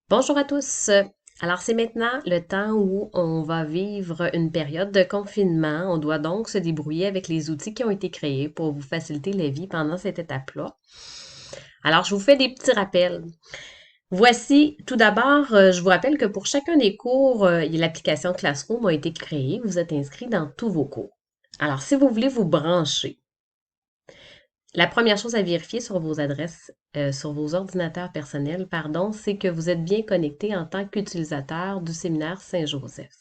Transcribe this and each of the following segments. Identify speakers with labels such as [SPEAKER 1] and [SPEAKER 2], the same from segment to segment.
[SPEAKER 1] Bonjour à tous. Alors, c'est maintenant le temps où on va vivre une période de confinement. On doit donc se débrouiller avec les outils qui ont été créés pour vous faciliter la vie pendant cette étape-là. Alors, je vous fais des petits rappels. Voici, tout d'abord, je vous rappelle que pour chacun des cours, l'application Classroom a été créée. Vous êtes inscrit dans tous vos cours. Alors, si vous voulez vous brancher, la première chose à vérifier sur vos adresses, sur vos ordinateurs personnels, pardon, c'est que vous êtes bien connecté en tant qu'utilisateur du séminaire Saint-Joseph.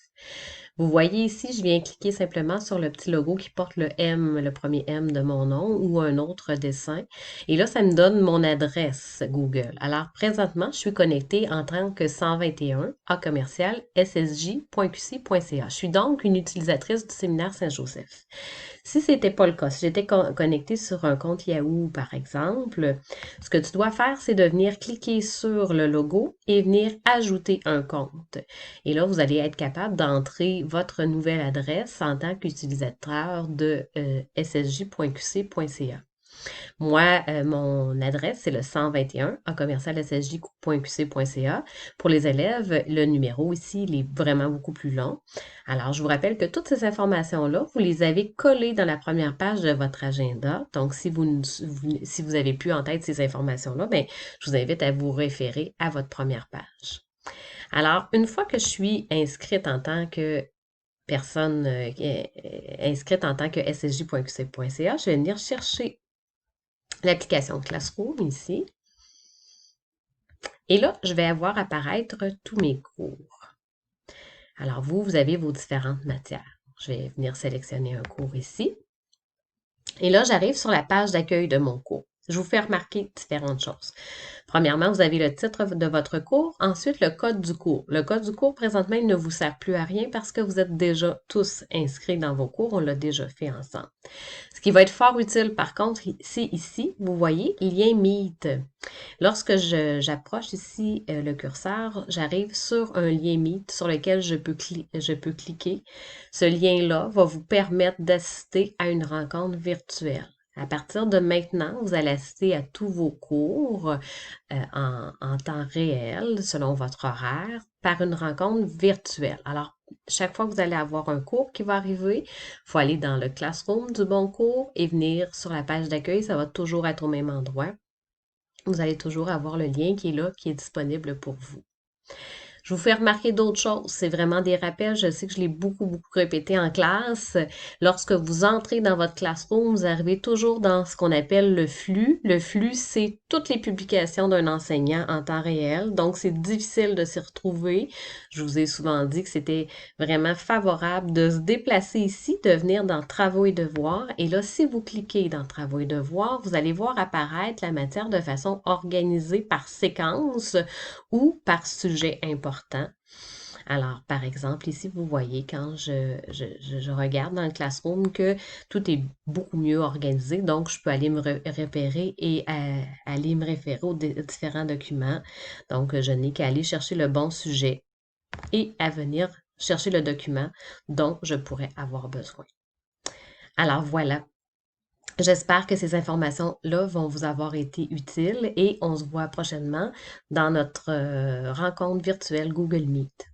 [SPEAKER 1] Vous voyez ici, je viens cliquer simplement sur le petit logo qui porte le M, le premier M de mon nom ou un autre dessin. Et là, ça me donne mon adresse Google. Alors, présentement, je suis connectée en tant que 121 à commercial ssj.qc.ca. Je suis donc une utilisatrice du séminaire Saint-Joseph. Si ce n'était pas le cas, si j'étais connectée sur un compte Yahoo, par exemple, ce que tu dois faire, c'est de venir cliquer sur le logo et venir ajouter un compte. Et là, vous allez être capable d'entrer votre nouvelle adresse en tant qu'utilisateur de ssj.qc.ca. Moi, mon adresse, c'est le 121 à commercial.ssj.qc.ca. Pour les élèves, le numéro ici, il est vraiment beaucoup plus long. Alors, je vous rappelle que toutes ces informations-là, vous les avez collées dans la première page de votre agenda. Donc, si vous avez plus en tête ces informations-là, bien, je vous invite à vous référer à votre première page. Alors, une fois que je suis inscrite en tant que personne inscrite en tant que ssj.qc.ca, je vais venir chercher l'application Classroom ici. Et là, je vais avoir apparaître tous mes cours. Alors, vous avez vos différentes matières. Je vais venir sélectionner un cours ici. Et là, j'arrive sur la page d'accueil de mon cours. Je vous fais remarquer différentes choses. Premièrement, vous avez le titre de votre cours, ensuite le code du cours. Le code du cours, présentement, il ne vous sert plus à rien parce que vous êtes déjà tous inscrits dans vos cours, on l'a déjà fait ensemble. Ce qui va être fort utile, par contre, c'est ici, vous voyez, lien Meet. Lorsque j'approche ici le curseur, j'arrive sur un lien Meet sur lequel je peux cliquer. Ce lien-là va vous permettre d'assister à une rencontre virtuelle. À partir de maintenant, vous allez assister à tous vos cours en temps réel, selon votre horaire, par une rencontre virtuelle. Alors, chaque fois que vous allez avoir un cours qui va arriver, il faut aller dans le classroom du bon cours et venir sur la page d'accueil. Ça va toujours être au même endroit. Vous allez toujours avoir le lien qui est là, qui est disponible pour vous. Je vous fais remarquer d'autres choses. C'est vraiment des rappels. Je sais que je l'ai beaucoup répété en classe. Lorsque vous entrez dans votre classroom, vous arrivez toujours dans ce qu'on appelle le flux. Le flux, c'est toutes les publications d'un enseignant en temps réel. Donc, c'est difficile de s'y retrouver. Je vous ai souvent dit que c'était vraiment favorable de se déplacer ici, de venir dans Travaux et devoirs. Et là, si vous cliquez dans Travaux et devoirs, vous allez voir apparaître la matière de façon organisée par séquence ou par sujet important. Alors, par exemple, ici, vous voyez quand je regarde dans le classroom que tout est beaucoup mieux organisé, donc je peux aller me repérer et aller me référer aux différents documents. Donc, je n'ai qu'à aller chercher le bon sujet et à venir chercher le document dont je pourrais avoir besoin. Alors voilà, j'espère que ces informations-là vont vous avoir été utiles et on se voit prochainement dans notre rencontre virtuelle Google Meet.